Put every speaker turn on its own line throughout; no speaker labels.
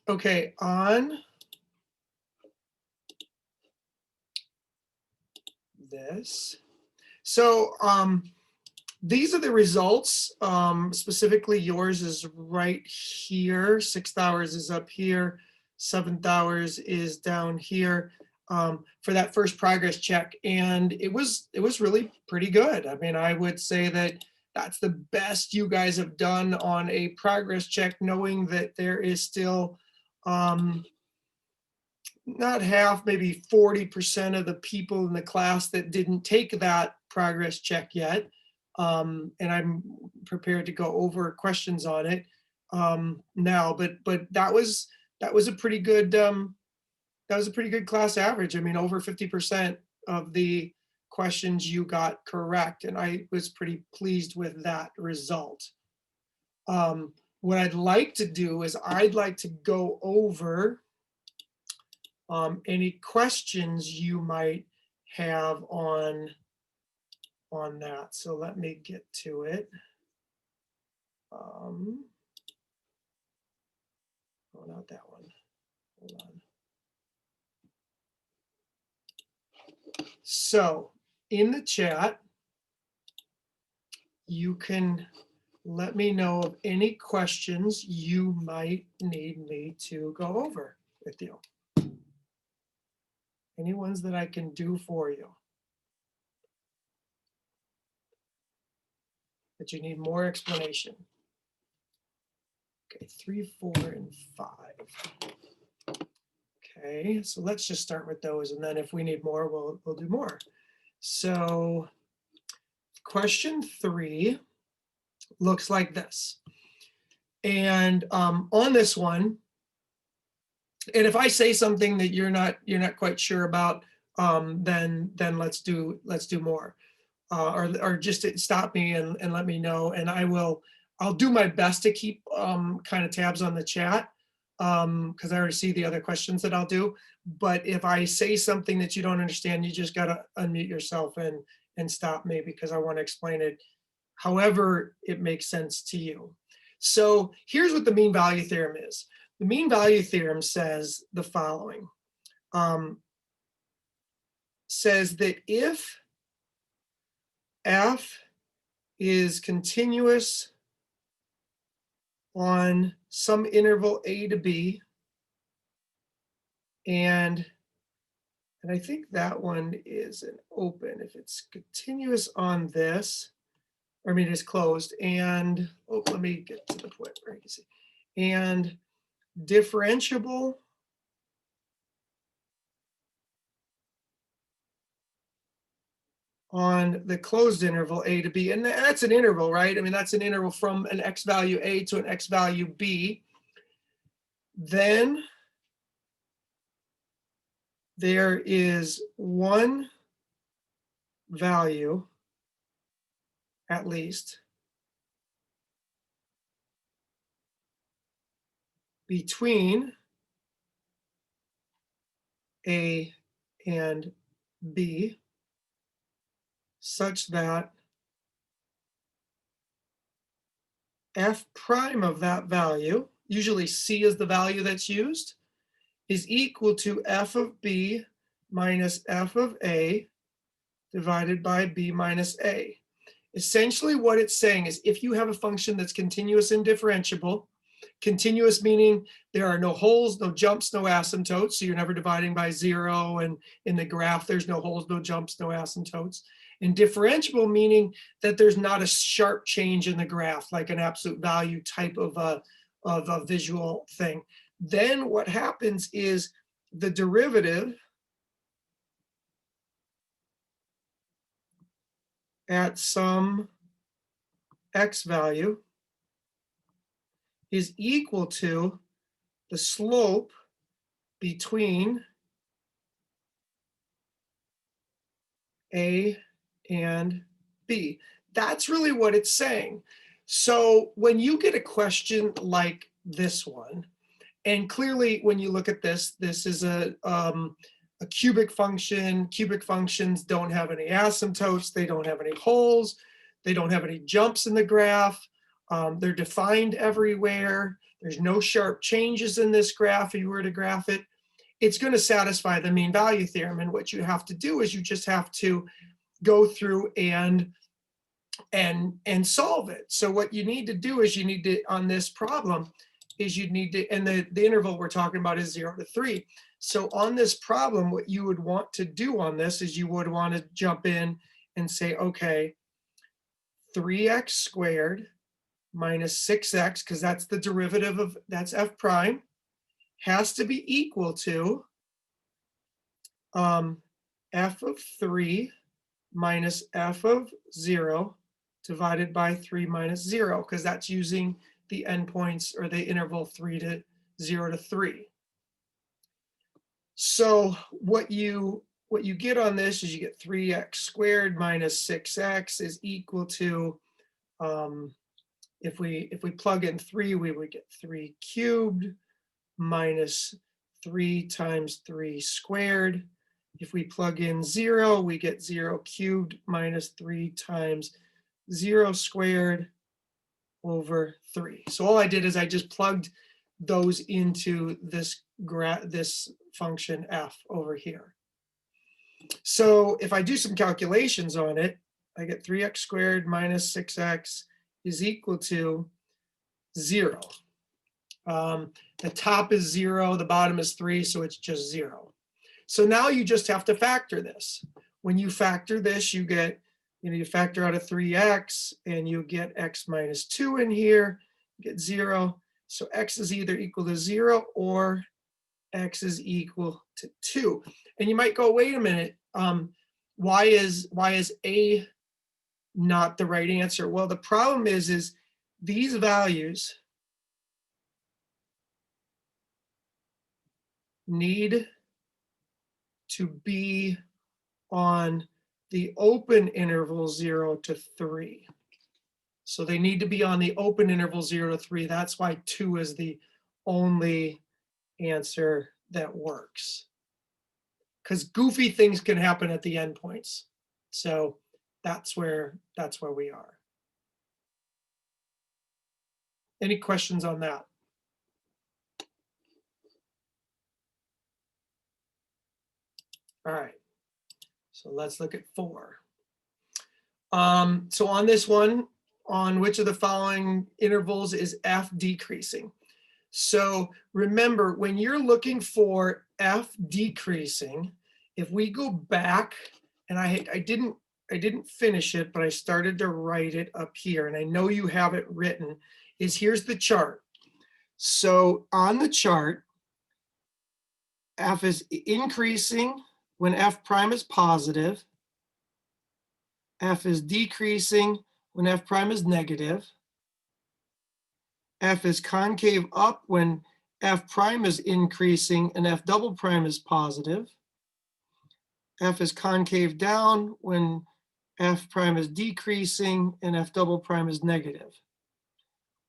Okay, on this. So these are the results. Specifically, yours is right here. 6th hours is up here. 7th hours is down here for that first progress check, and it was really pretty good. I mean, I would say that that's the best you guys have done on a progress check, knowing that there is still not half, maybe 40% of the people in the class that didn't take that progress check yet. And I'm prepared to go over questions on it now, but that was a pretty good class average. I mean, over 50% of the questions you got correct, and I was pretty pleased with that result. What I'd like to do is I'd like to go over any questions you might have on that. So let me get to it. Oh, not that one. Hold on. So in the chat, you can let me know of any questions you might need me to go over with you. Any ones that I can do for you. But you need more explanation. Okay, 3, 4, and 5. Okay, so let's just start with those, and then if we need more, we'll do more. So question 3 looks like this. And on this one, and if I say something that you're not quite sure about, then let's do more, or just stop me and let me know, and I'll do my best to keep kind of tabs on the chat, because I already see the other questions that I'll do. But if I say something that you don't understand, you just got to unmute yourself and stop me, because I want to explain it however it makes sense to you. So here's what the mean value theorem is. The mean value theorem says the following. Says that if f is continuous on some interval a to b, and I think that one is an open. If it's continuous on this, I mean, it's closed, and let me get to the point where you can see, and differentiable on the closed interval a to b, and that's an interval, right? I mean, that's an interval from an x value a to an x value b. Then there is one value, at least, between a and b, such that f prime of that value, usually c is the value that's used, is equal to f of b minus f of a divided by b minus a. Essentially what it's saying is, if you have a function that's continuous and differentiable, continuous meaning there are no holes, no jumps, no asymptotes, so you're never dividing by 0, and in the graph there's no holes, no jumps, no asymptotes. And differentiable meaning that there's not a sharp change in the graph, like an absolute value type of a visual thing. Then what happens is the derivative at some x value is equal to the slope between a and b. That's really what it's saying. So when you get a question like this one, and clearly when you look at this, this is a cubic function. Cubic functions don't have any asymptotes, they don't have any holes, they don't have any jumps in the graph. They're defined everywhere. There's no sharp changes in this graph if you were to graph it. It's going to satisfy the mean value theorem. And what you have to do is you just have to go through and solve it. So what you need to do is you need to, on this problem, is you need to, and the interval we're talking about is 0 to 3. So on this problem, what you would want to do on this is you would want to jump in and say, okay, 3x squared minus 6x, because that's the derivative of, that's f prime, has to be equal to f of 3 minus f of 0 divided by 3 minus 0, because that's using the endpoints or the interval 0 to 3. So what you get on this is you get 3x squared minus 6x is equal to, if we plug in 3, we would get 3 cubed minus 3 times 3 squared. If we plug in 0, we get 0 cubed minus 3 times 0 squared over 3. So all I did is I just plugged those into this function f over here. So if I do some calculations on it, I get 3x squared minus 6x is equal to 0. The top is 0, the bottom is 3, so it's just 0. So now you just have to factor this. When you factor this, you get, you factor out a 3x and you get x minus 2 in here, you get 0. So x is either equal to 0 or x is equal to 2. And you might go, wait a minute, why is A not the right answer? Well, the problem is these values need to be on the open interval 0 to 3. So they need to be on the open interval 0 to 3. That's why 2 is the only answer that works. Because goofy things can happen at the endpoints. So that's where we are. Any questions on that? All right. So let's look at 4. So on this one, on which of the following intervals is f decreasing? So remember, when you're looking for f decreasing, if we go back, and I didn't finish it, but I started to write it up here, and I know you have it written, is here's the chart. So on the chart, f is increasing when f prime is positive, f is decreasing when f prime is negative, f is concave up when f prime is increasing and f double prime is positive, f is concave down when f prime is decreasing and f double prime is negative.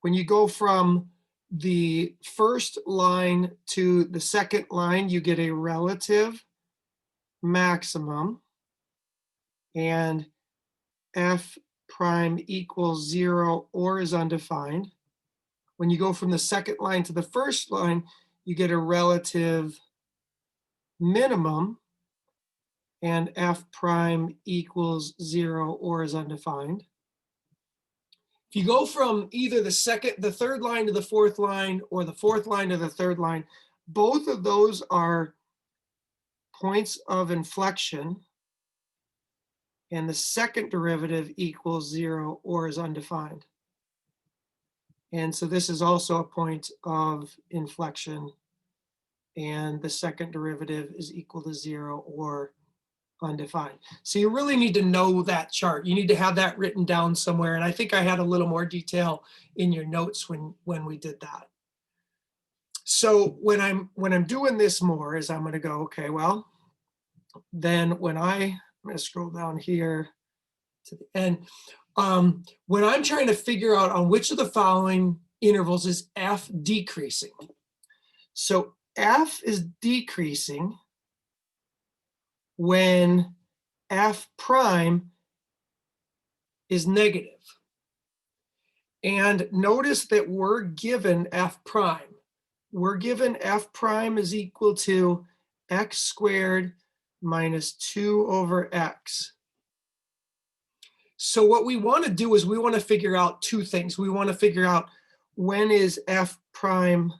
When you go from the first line to the second line, you get a relative maximum, and f prime equals 0 or is undefined. When you go from the second line to the first line, you get a relative minimum, and f prime equals 0 or is undefined. If you go from either the third line to the fourth line, or the fourth line to the third line, both of those are points of inflection, and the second derivative equals 0 or is undefined. And so this is also a point of inflection, and the second derivative is equal to 0 or undefined. So you really need to know that chart. You need to have that written down somewhere. And I think I had a little more detail in your notes when we did that. So when I'm doing this more is I'm going to go, okay, well, then when I'm going to scroll down here to the end. When I'm trying to figure out on which of the following intervals is f decreasing. So f is decreasing when f prime is negative. And notice that we're given f prime. We're given f prime is equal to x squared minus 2 over x. So what we want to do is we want to figure out two things. We want to figure out when is f prime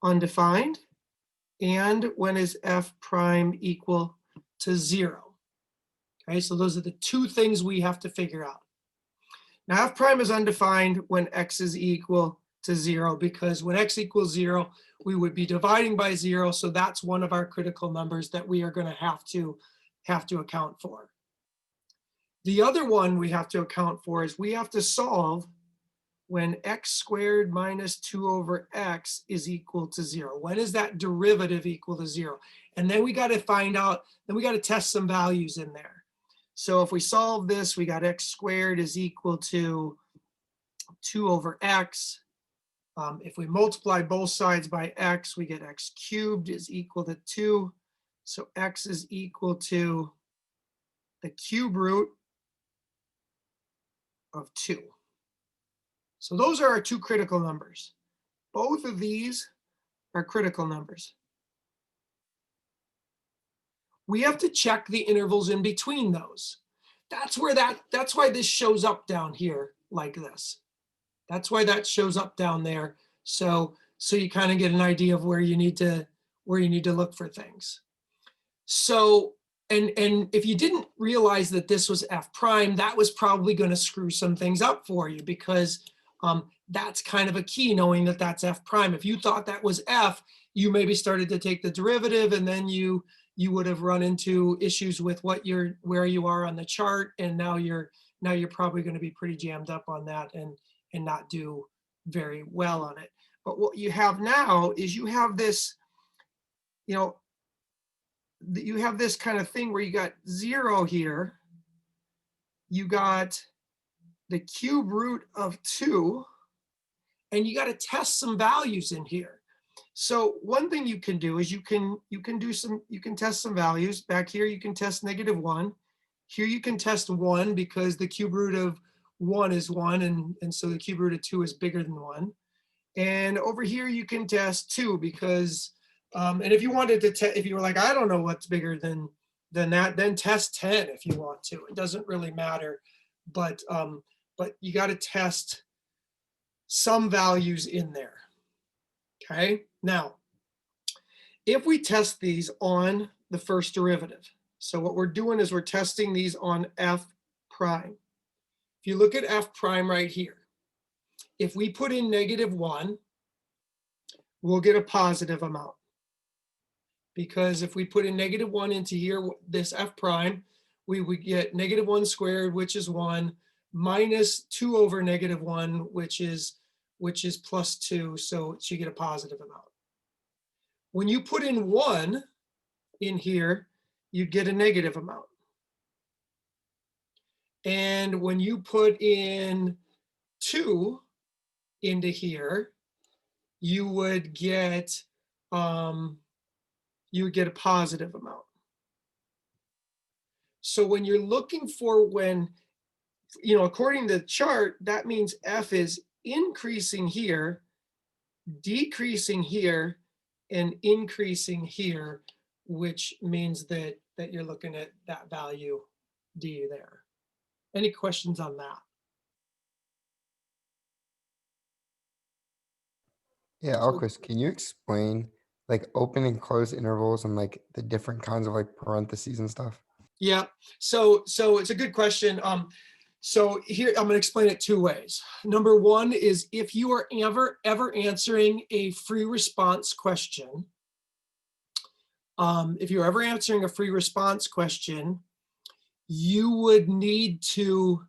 undefined and when is f prime equal to 0. Okay, so those are the two things we have to figure out. Now f prime is undefined when x is equal to 0, because when x equals 0, we would be dividing by 0. So that's one of our critical numbers that we are going to have to account for. The other one we have to account for is we have to solve when x squared minus 2 over x is equal to 0. When is that derivative equal to 0? And then we got to find out, then we got to test some values in there. So if we solve this, we got x squared is equal to 2 over x. If we multiply both sides by x, we get x cubed is equal to 2. So x is equal to the cube root of 2. So those are our two critical numbers. Both of these are critical numbers. We have to check the intervals in between those. That's why this shows up down here like this. That's why that shows up down there. So you kind of get an idea of where you need to look for things. So and if you didn't realize that this was f prime, that was probably going to screw some things up for you, because that's kind of a key, knowing that that's f prime. If you thought that was f, you maybe started to take the derivative, and then you would have run into issues with where you are on the chart, and now you're probably going to be pretty jammed up on that and not do very well on it. But what you have now is you have this, you have this kind of thing where you got 0 here, you got the cube root of 2, and you got to test some values in here. So one thing you can do is you can test some values. Back here you can test -1. Here you can test 1, because the cube root of 1 is 1, and so the cube root of 2 is bigger than 1. And over here you can test 2, because and if you wanted to if you were like, I don't know what's bigger than that, then test 10 if you want to. It doesn't really matter, but you got to test some values in there. Okay, now if we test these on the first derivative, so what we're doing is we're testing these on f prime. If you look at f prime right here, if we put in -1, we'll get a positive amount, because if we put in -1 into here, this f prime, we would get -1 squared, which is 1, minus 2 over -1, which is plus 2, so you get a positive amount. When you put in 1 in here, you get a negative amount. And when you put in 2 into here, you would get a positive amount. So when you're looking for according to the chart, that means f is increasing here, decreasing here, and increasing here, which means that you're looking at that value d there. Any questions on that?
Yeah, Alquist, can you explain like open and close intervals and like the different kinds of like parentheses and stuff?
Yeah, so it's a good question. So here I'm going to explain it two ways. Number one is, if you are ever answering a free response question, if you're ever answering a free response question, you would need to,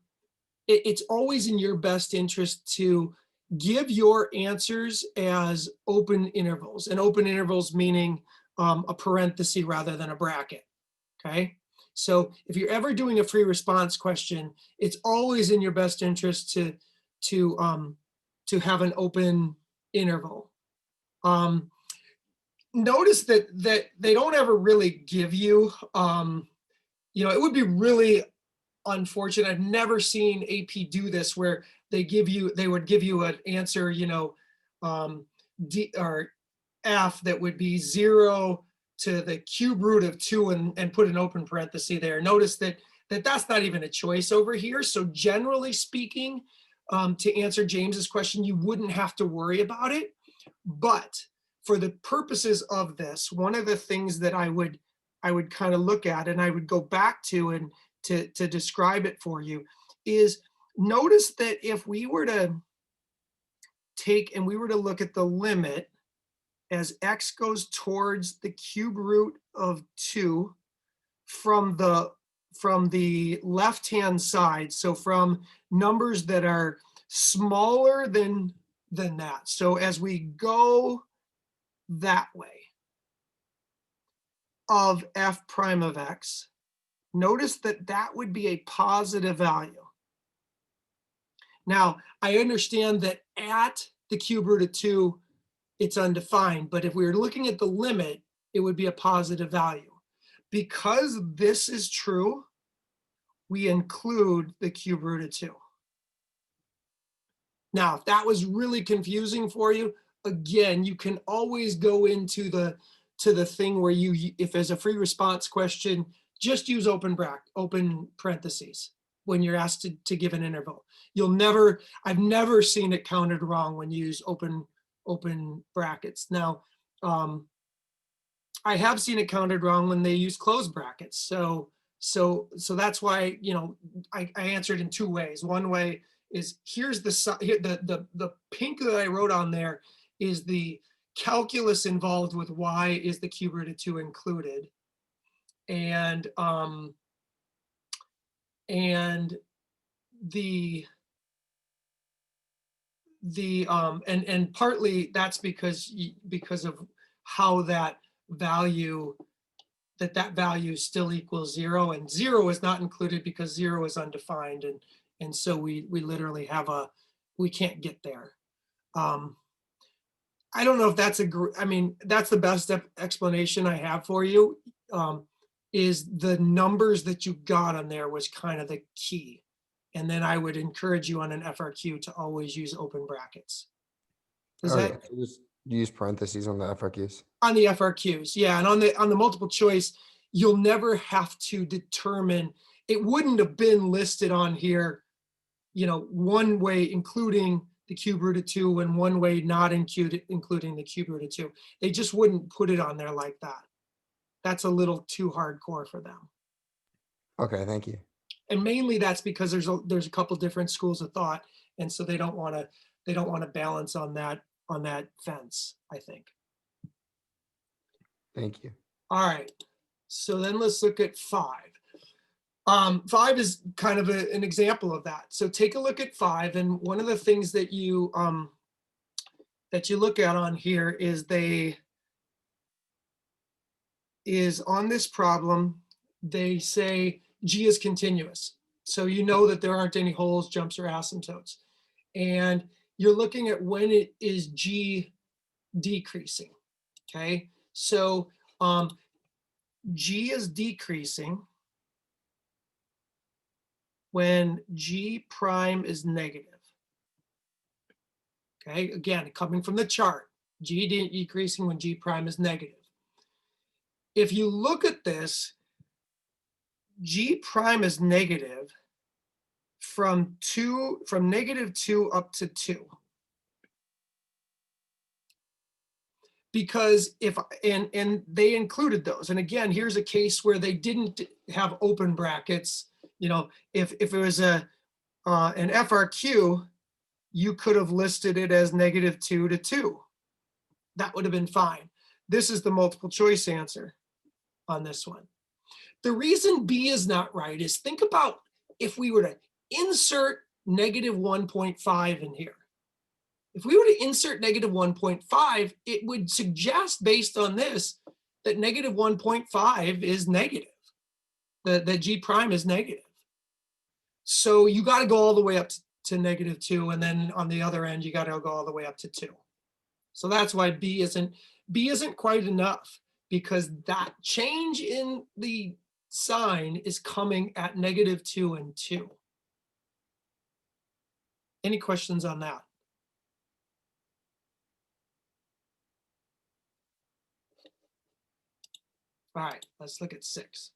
it's always in your best interest to give your answers as open intervals, and open intervals meaning a parenthesis rather than a bracket, okay? So if you're ever doing a free response question, it's always in your best interest to have an open interval. Notice that they don't ever really give you, it would be really unfortunate. I've never seen AP do this, where they would give you an answer, D or F that would be 0 to the cube root of 2 and put an open parenthesis there. Notice that's not even a choice over here. So generally speaking, to answer James's question, you wouldn't have to worry about it. But for the purposes of this, one of the things that I would kind of look at, and I would go back to and to describe it for you, is notice that if we were to take and we were to look at the limit as x goes towards the cube root of 2 from the left-hand side, so from numbers that are smaller than that. So as we go that way of f prime of x, notice that would be a positive value. Now, I understand that at the cube root of 2, it's undefined, but if we were looking at the limit, it would be a positive value. Because this is true, we include the cube root of 2. Now, if that was really confusing for you, again, you can always go into the thing where if there's a free response question, just use open parentheses when you're asked to give an interval. I've never seen it counted wrong when you use open brackets. Now, I have seen it counted wrong when they use closed brackets. So that's why, I answered in 2 ways. One way is here's the pink that I wrote on there is the calculus involved with why is the cube root of 2 included. And partly that's because of how that value still equals 0, and 0 is not included because 0 is undefined, and so we literally we can't get there. I don't know if that's that's the best explanation I have for you. Is the numbers that you got on there was kind of the key. And then I would encourage you on an FRQ to always use open brackets.
Yeah, so just use parentheses on the FRQs.
On the FRQs, yeah, and on the multiple choice, you'll never have to determine. It wouldn't have been listed on here, one way including the cube root of 2 and one way not including the cube root of 2. They just wouldn't put it on there like that. That's a little too hardcore for them.
Okay, thank you.
And mainly that's because there's a couple different schools of thought, and so they don't want to balance on that fence, I think.
Thank you.
All right, so then let's look at 5. 5 is kind of an example of that. So take a look at 5, and one of the things that you look at on here is on this problem, they say G is continuous. So you know that there aren't any holes, jumps, or asymptotes. And you're looking at when it is G decreasing, okay? So G is decreasing when G prime is negative. Okay, again, coming from the chart, G decreasing when G prime is negative. If you look at this, G prime is negative from -2 up to 2. Because and they included those. And again, here's a case where they didn't have open brackets. If it was an FRQ, you could have listed it as -2 to 2. That would have been fine. This is the multiple choice answer on this one. The reason B is not right is, think about if we were to insert -1.5 in here. If we were to insert -1.5, it would suggest, based on this, that -1.5 is negative, that G prime is negative. So you got to go all the way up to -2, and then on the other end, you got to go all the way up to 2. So that's why B isn't quite enough, because that change in the sign is coming at -2 and 2. Any questions on that? All right, let's look at 6.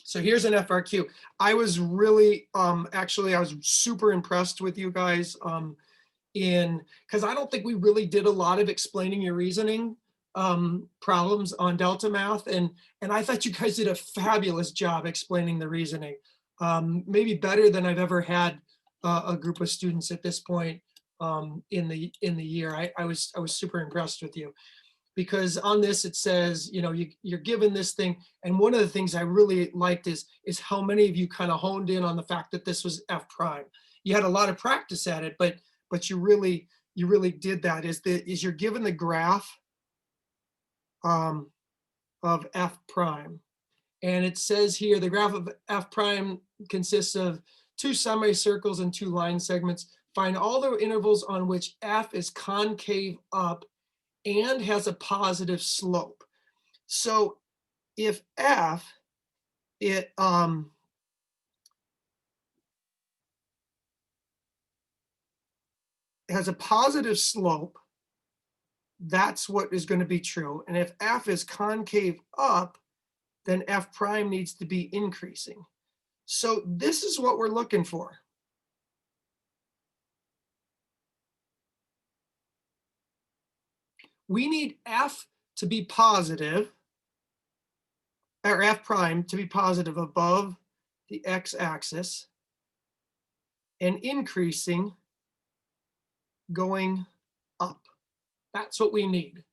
So here's an FRQ. I was really, actually, I was super impressed with you guys because I don't think we really did a lot of explaining your reasoning problems on Delta Math. And I thought you guys did a fabulous job explaining the reasoning. Maybe better than I've ever had a group of students at this point in the year. I was super impressed with you. Because on this, it says, you know, you're given this thing. And one of the things I really liked is how many of you kind of honed in on the fact that this was F prime. You had a lot of practice at it, but you really did that. Is you're given the graph of F prime. And it says here, the graph of F prime consists of 2 semicircles and 2 line segments. Find all the intervals on which F is concave up and has a positive slope. So if F, it has a positive slope, that's what is going to be true. And if F is concave up, then F prime needs to be increasing. So this is what we're looking for. We need F to be positive, or F prime to be positive above the x-axis and increasing going up. That's what we need.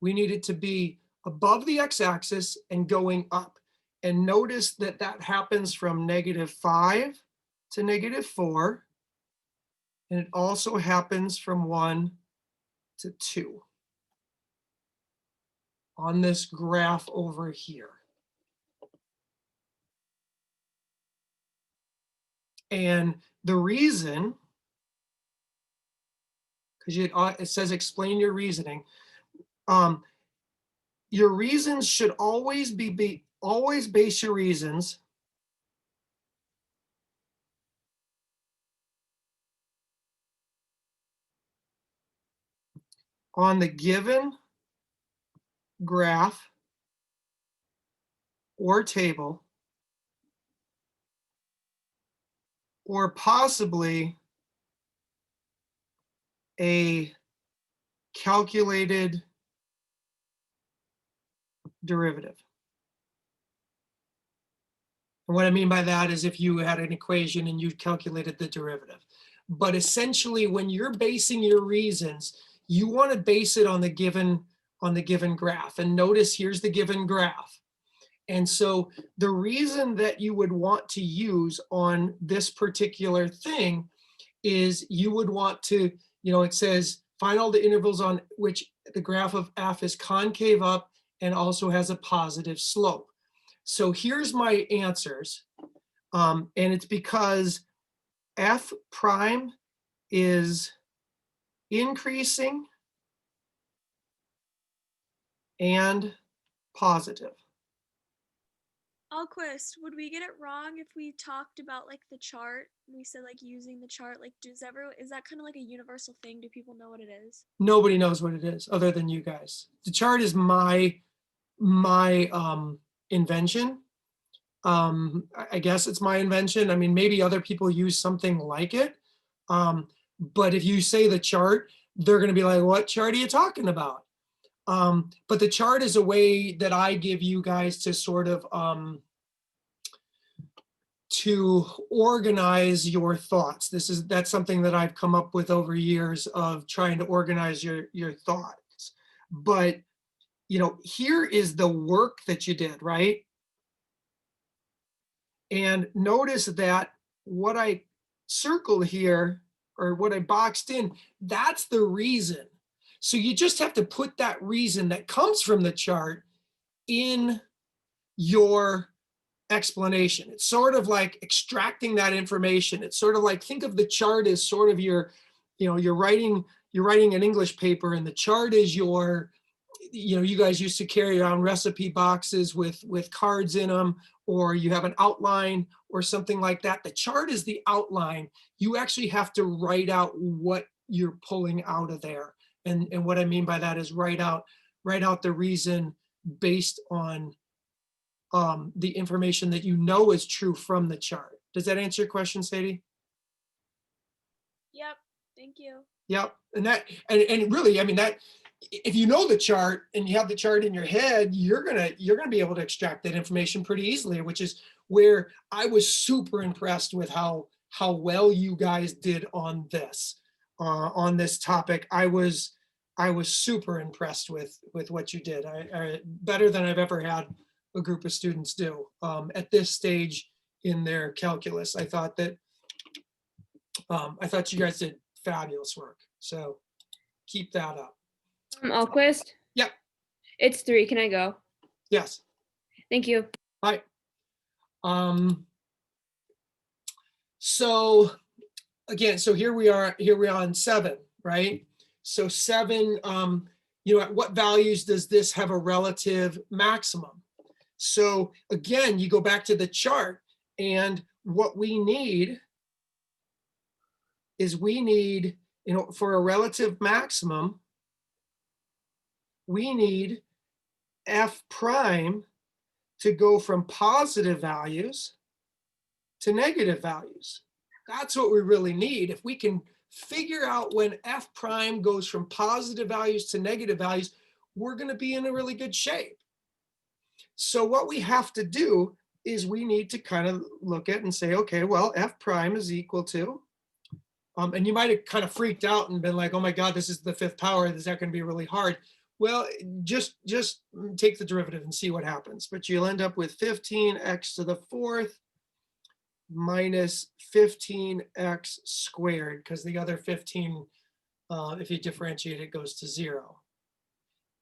We need it to be above the x-axis and going up. And notice that that happens from -5 to -4. And it also happens from 1 to 2 on this graph over here. And the reason, because it says explain your reasoning, your reasons should always always base your reasons on the given graph or table, or possibly a calculated derivative. And what I mean by that is if you had an equation and you calculated the derivative. But essentially, when you're basing your reasons, you want to base it on the given graph. And notice here's the given graph. And so the reason that you would want to use on this particular thing is you would want to, you know, it says find all the intervals on which the graph of F is concave up and also has a positive slope. So here's my answers. And it's because F prime is increasing and positive.
Alquist, would we get it wrong if we talked about like the chart? We said like using the chart, like is that kind of like a universal thing? Do people know what it is?
Nobody knows what it is other than you guys. The chart is my invention. I guess it's my invention. I mean, maybe other people use something like it. But if you say the chart, they're going to be like, what chart are you talking about? But the chart is a way that I give you guys to sort of to organize your thoughts. That's something that I've come up with over years of trying to organize your thoughts. But you know, here is the work that you did, right? And notice that what I circled here, or what I boxed in, that's the reason. So you just have to put that reason that comes from the chart in your explanation. It's sort of like extracting that information. It's sort of like, think of the chart as sort of your, you know, you're writing an English paper, and the chart is your, you know, you guys used to carry around recipe boxes with cards in them, or you have an outline or something like that. The chart is the outline. You actually have to write out what you're pulling out of there. And what I mean by that is write out the reason based on the information that you know is true from the chart. Does that answer your question, Sadie?
Yep. Thank you.
Yep. And really, I mean, that if you know the chart and you have the chart in your head, you're gonna be able to extract that information pretty easily, which is where I was super impressed with how well you guys did on this topic. I was super impressed with what you did. I better than I've ever had a group of students do at this stage in their calculus. I thought you guys did fabulous work. So keep that up.
Alquist?
Yep.
It's 3. Can I go?
Yes.
Thank you.
Bye. So again, so here we are on 7, right? So 7, at what values does this have a relative maximum? So again, you go back to the chart, and what we need is for a relative maximum, we need f prime to go from positive values to negative values. That's what we really need. If we can figure out when f prime goes from positive values to negative values, we're going to be in a really good shape. So what we have to do is we need to kind of look at and say, okay, well, f prime is equal to, and you might have kind of freaked out and been like, oh my God, this is the 5th power. Is that going to be really hard? Well, just take the derivative and see what happens. But you'll end up with 15x to the 4th minus 15x squared, because the other 15, if you differentiate it, goes to 0.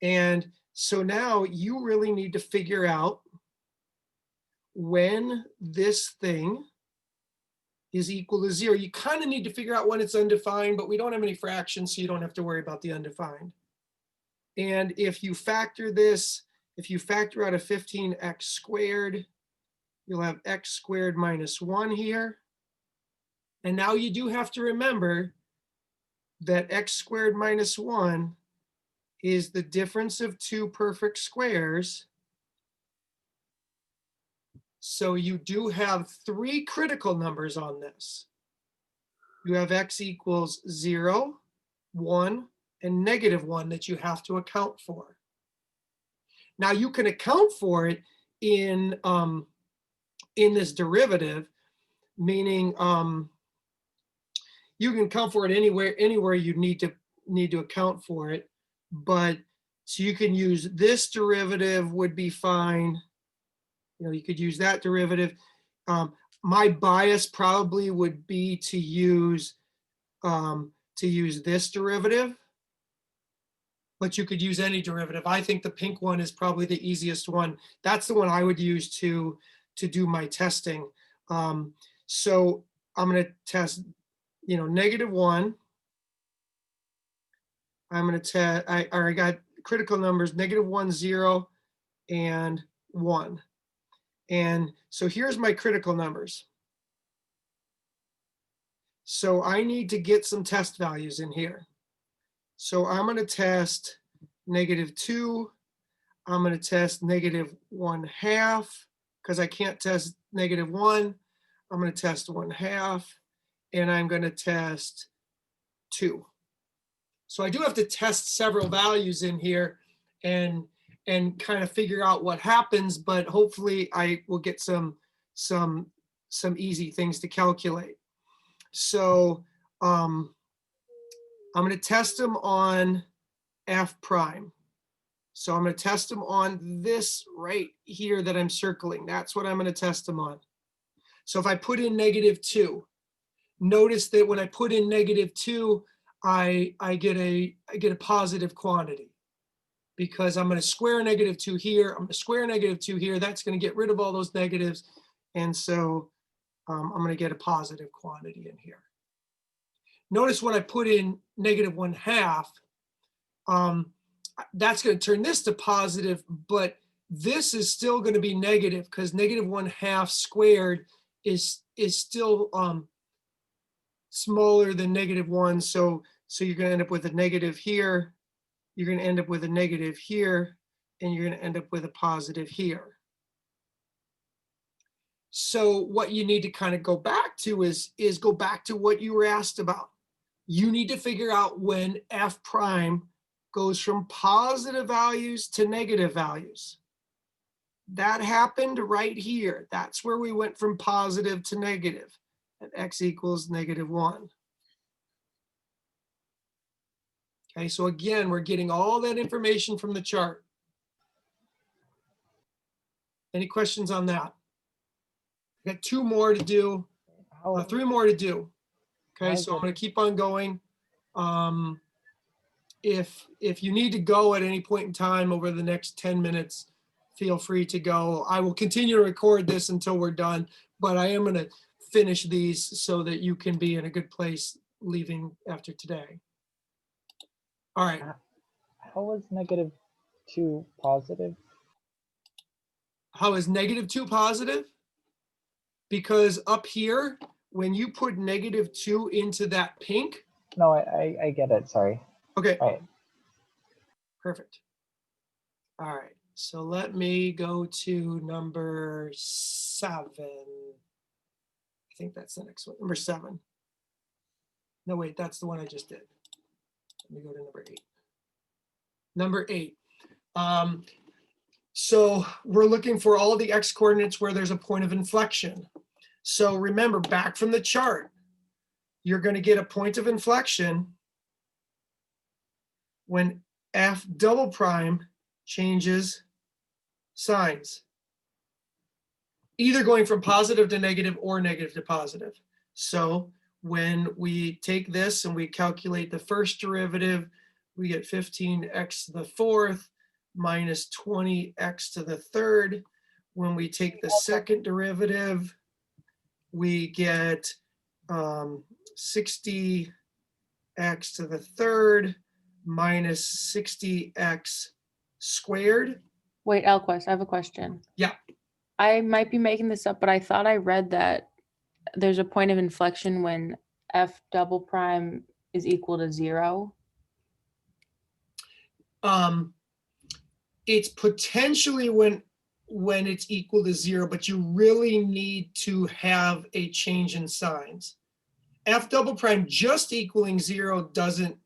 And so now you really need to figure out when this thing is equal to 0. You kind of need to figure out when it's undefined, but we don't have any fractions, so you don't have to worry about the undefined. And if you factor out a 15x squared, you'll have x squared minus 1 here. And now you do have to remember that x squared minus 1 is the difference of 2 perfect squares. So you do have 3 critical numbers on this. You have x equals 0, 1, and -1 that you have to account for. Now you can account for it in this derivative, meaning you can account for it anywhere you need to account for it. But so you can use this derivative would be fine. You could use that derivative. My bias probably would be to use this derivative, but you could use any derivative. I think the pink one is probably the easiest one. That's the one I would use to do my testing. So I'm going to test, -1. I'm going to test, I got critical numbers, -1, 0, and 1. And so here's my critical numbers. So I need to get some test values in here. So I'm going to test -2. I'm going to test -1/2, because I can't test -1. I'm going to test 1/2, and I'm going to test 2. So I do have to test several values in here and kind of figure out what happens, but hopefully I will get some easy things to calculate. So I'm going to test them on f prime. So I'm going to test them on this right here that I'm circling. That's what I'm going to test them on. So if I put in -2, notice that when I put in -2, I get a positive quantity, because I'm going to square -2 here. I'm going to square -2 here. That's going to get rid of all those negatives. And so I'm going to get a positive quantity in here. Notice when I put in -1/2, that's going to turn this to positive, but this is still going to be negative because -1/2 squared is still smaller than -1. So you're going to end up with a negative here. You're going to end up with a negative here, and you're going to end up with a positive here. So what you need to kind of go back to is go back to what you were asked about. You need to figure out when f prime goes from positive values to negative values. That happened right here. That's where we went from positive to negative at x equals -1. Okay, so again, we're getting all that information from the chart. Any questions on that? I got 2 more to do, 3 more to do. Okay, so I'm going to keep on going. If you need to go at any point in time over the next 10 minutes, feel free to go. I will continue to record this until we're done, but I am going to finish these so that you can be in a good place leaving after today. All right.
How was -2 positive?
How is -2 positive? Because up here, when you put -2 into that pink.
No, I get it. Sorry.
Okay.
All right.
Perfect. All right. So let me go to number 7. I think that's the next one. Number 7. No, wait, that's the one I just did. Let me go to number 8. Number 8. So we're looking for all the x coordinates where there's a point of inflection. So remember, back from the chart, you're going to get a point of inflection when f double prime changes signs, either going from positive to negative or negative to positive. So when we take this and we calculate the first derivative, we get 15x to the 4th minus 20x to the 3rd. When we take the second derivative, we get 60x to the 3rd minus 60x squared.
Wait, Elquest, I have a question.
Yeah.
I might be making this up, but I thought I read that there's a point of inflection when f double prime is equal to 0.
It's potentially when it's equal to 0, but you really need to have a change in signs. F double prime just equaling 0 doesn't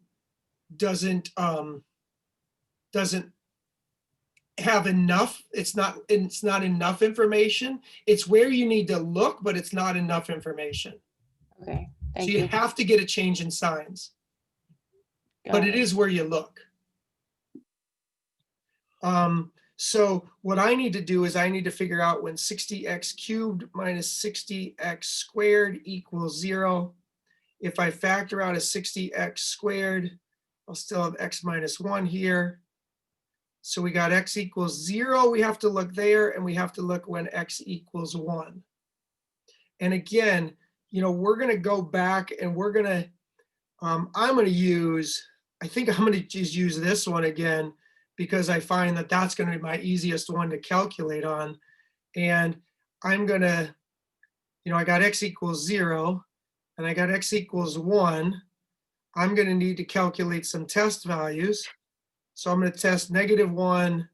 have enough. It's not enough information. It's where you need to look, but it's not enough information.
Okay,
So
thank
you
you.
have to get a change in signs, but it is where you look. So what I need to do is I need to figure out when 60x cubed minus 60x squared equals 0. If I factor out a 60x squared, I'll still have x minus 1 here. So we got x equals 0. We have to look there, and we have to look when x equals 1. And again, we're going to go back and we're going to, I think I'm going to just use this one again, because I find that that's going to be my easiest one to calculate on. And I'm going to, I got x equals 0, and I got x equals 1. I'm going to need to calculate some test values. So I'm going to test -1,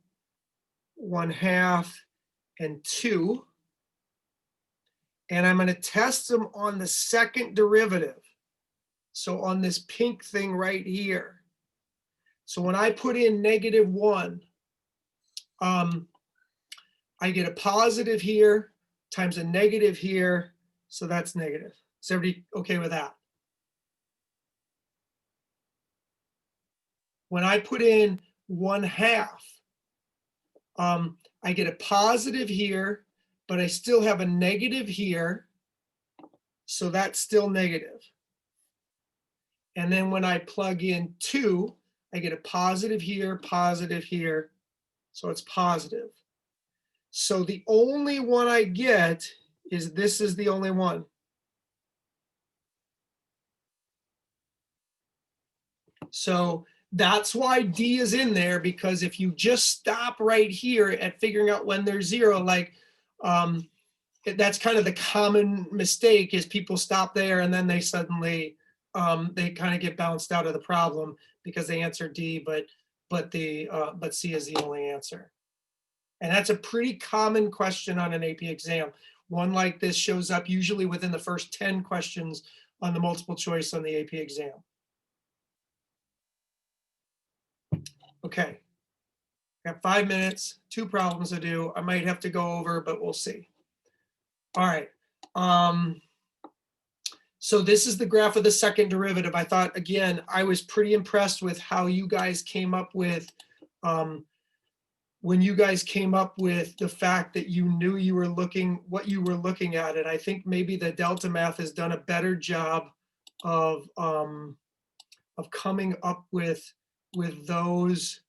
1/2, and 2. And I'm going to test them on the second derivative. So on this pink thing right here. So when I put in -1, I get a positive here times a negative here. So that's negative. Is everybody okay with that? When I put in 1/2, I get a positive here, but I still have a negative here. So that's still negative. And then when I plug in 2, I get a positive here, so it's positive. So the only one I get is this is the only one. So That's why D is in there, because if you just stop right here at figuring out when there's 0, like that's kind of the common mistake, is people stop there and then they suddenly they kind of get bounced out of the problem because they answer D, but C is the only answer. And that's a pretty common question on an AP exam. One like this shows up usually within the first 10 questions on the multiple choice on the AP exam. Okay, got 5 minutes, 2 problems to do. I might have to go over, but we'll see. All right. So this is the graph of the second derivative. I thought, again, I was pretty impressed with how you guys came up with, when you guys came up with the fact that you knew you were what you were looking at. And I think maybe the Delta Math has done a better job of coming up with those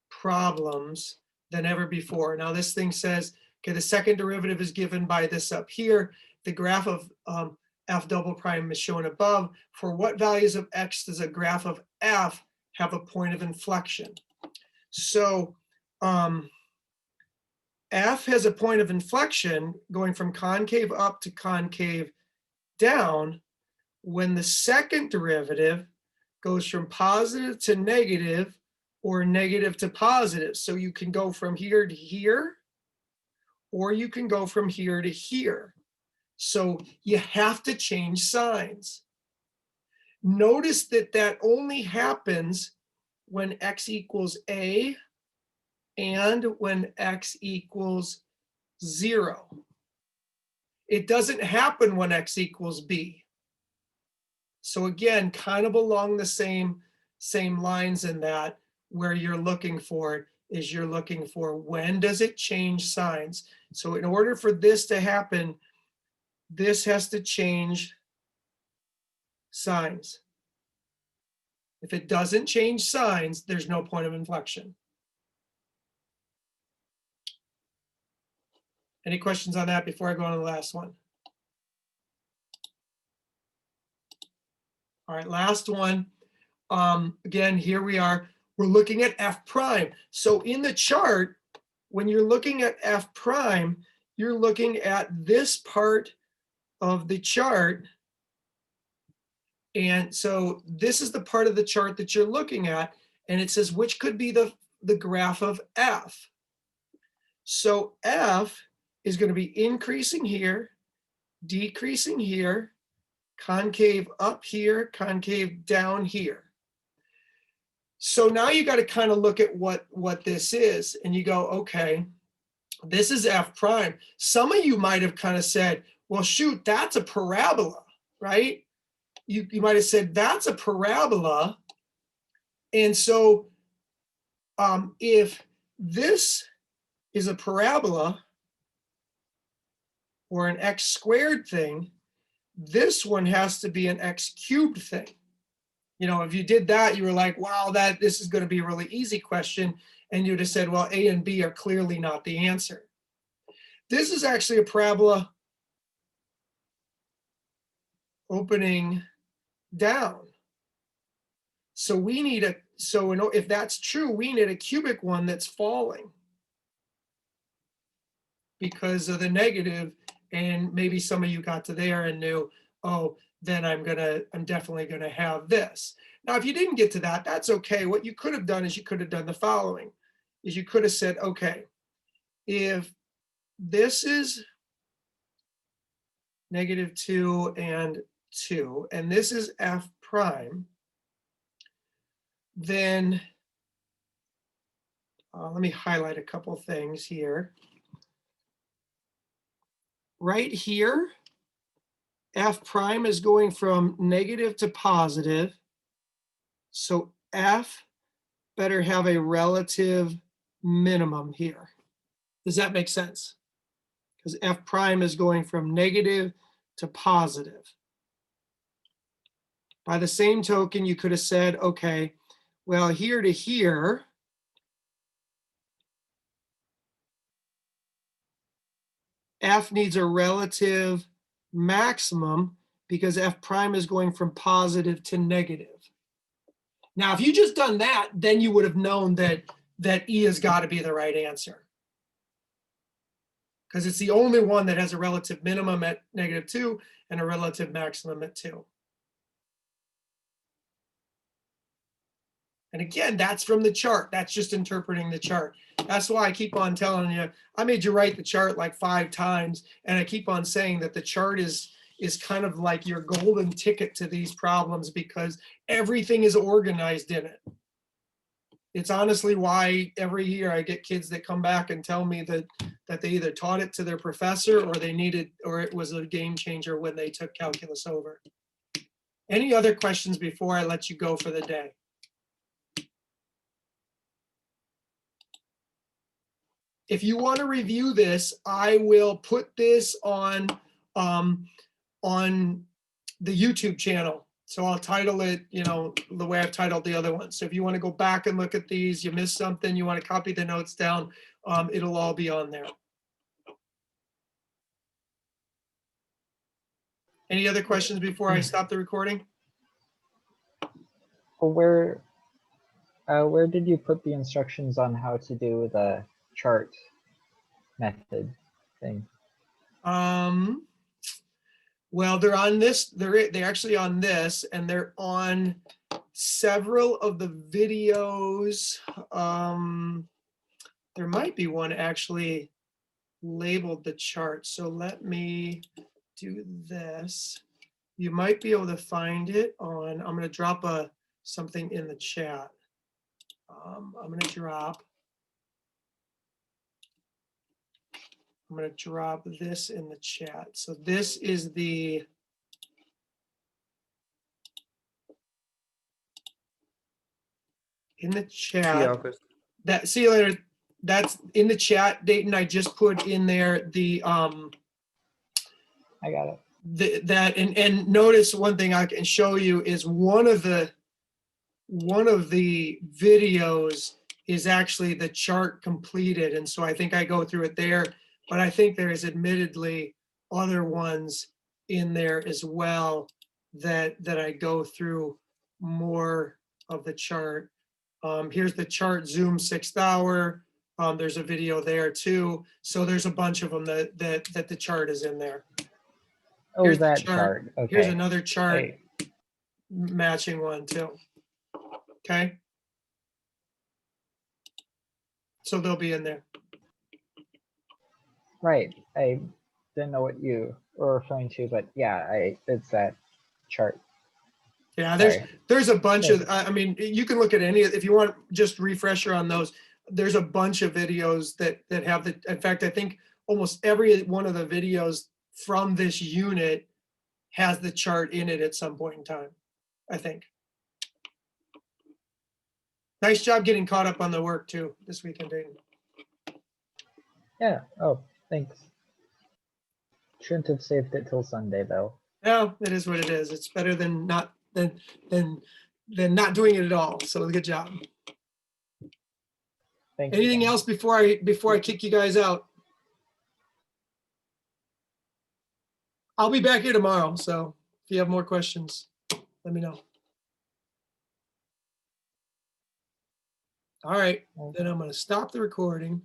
problems than ever before. Now this thing says, okay, the second derivative is given by this up here. The graph of f double prime is shown above. For what values of x does a graph of f have a point of inflection? So f has a point of inflection going from concave up to concave down when the second derivative goes from positive to negative or negative to positive. So you can go from here to here, or you can go from here to here. So you have to change signs. Notice that that only happens when x equals a and when x equals 0. It doesn't happen when x equals b. So again, kind of along the same lines in that, where you're looking for it is you're looking for when does it change signs. So in order for this to happen, this has to change signs. If it doesn't change signs, there's no point of inflection. Any questions on that before I go on to the last one? All right, last one. Again, here we are. We're looking at f prime. So in the chart, when you're looking at f prime, you're looking at this part of the chart. And so this is the part of the chart that you're looking at. And it says, which could be the graph of f? So f is going to be increasing here, decreasing here, concave up here, concave down here. So now you got to kind of look at what this is, and you go, okay, this is f prime. Some of you might have kind of said, well, shoot, that's a parabola, right? You might have said that's a parabola. And so if this is a parabola or an x squared thing, this one has to be an x cubed thing. You know, if you did that, you were like, wow, this is going to be a really easy question. And you'd have said, well, A and B are clearly not the answer. This is actually a parabola opening down. So we need if that's true, we need a cubic one that's falling because of the negative. And maybe some of you got to there and knew, oh, then I'm definitely gonna have this. Now, if you didn't get to that, that's okay. What you could have done is you could have done the following, is you could have said, okay, if this is -2 and 2, and this is f prime, then let me highlight a couple things here. Right here, f prime is going from negative to positive. So f better have a relative minimum here. Does that make sense? Because f prime is going from negative to positive. By the same token, you could have said, okay, well, here to here, f needs a relative maximum because f prime is going from positive to negative. Now, if you just done that, then you would have known that E has got to be the right answer. Because it's the only one that has a relative minimum at -2 and a relative maximum at 2. And again, that's from the chart. That's just interpreting the chart. That's why I keep on telling you, I made you write the chart like 5 times, and I keep on saying that the chart is kind of like your golden ticket to these problems because everything is organized in it. It's honestly why every year I get kids that come back and tell me that they either taught it to their professor or it was a game changer when they took calculus over. Any other questions before I let you go for the day? If you want to review this, I will put this on the YouTube channel. So I'll title it, the way I've titled the other one. So if you want to go back and look at these, you missed something, you want to copy the notes down, it'll all be on there. Any other questions before I stop the recording?
Where did you put the instructions on how to do the chart method thing?
Well, they're on this, they're actually on this, and they're on several of the videos. There might be one actually labeled the chart. So let me do this. You might be able to find it on, I'm going to drop something in the chat. I'm going to drop this in the chat. So this is in the chat. See you later. That's in the chat, Dayton. I just put in there the
I got it.
And notice one thing I can show you is one of the videos is actually the chart completed, and so I think I go through it there. But I think there is admittedly other ones in there as well that I go through more of the chart. Here's the chart Zoom 6th hour. There's a video there too. So there's a bunch of them that the chart is in there.
Oh,
Here's the
that chart. Okay.
Here's another chart
Hey,
matching one too. Okay. So they'll be in there.
right. I didn't know what you were referring to, but yeah, it's that chart.
Yeah,
Sorry.
there's a bunch of, I mean, you can look at any, if you want just refresher on those, there's a bunch of videos that have in fact, I think almost every one of the videos from this unit has the chart in it at some point in time, I think. Nice job getting caught up on the work too this weekend, Dayton.
Yeah. Oh, thanks. Shouldn't have saved it till Sunday though.
No, it is what it is. It's better than not than not doing it at all. So good job.
Thanks.
Anything
again.
else before I kick you guys out? I'll be back here tomorrow. So if you have more questions, let me know. All right, then I'm going to stop the recording.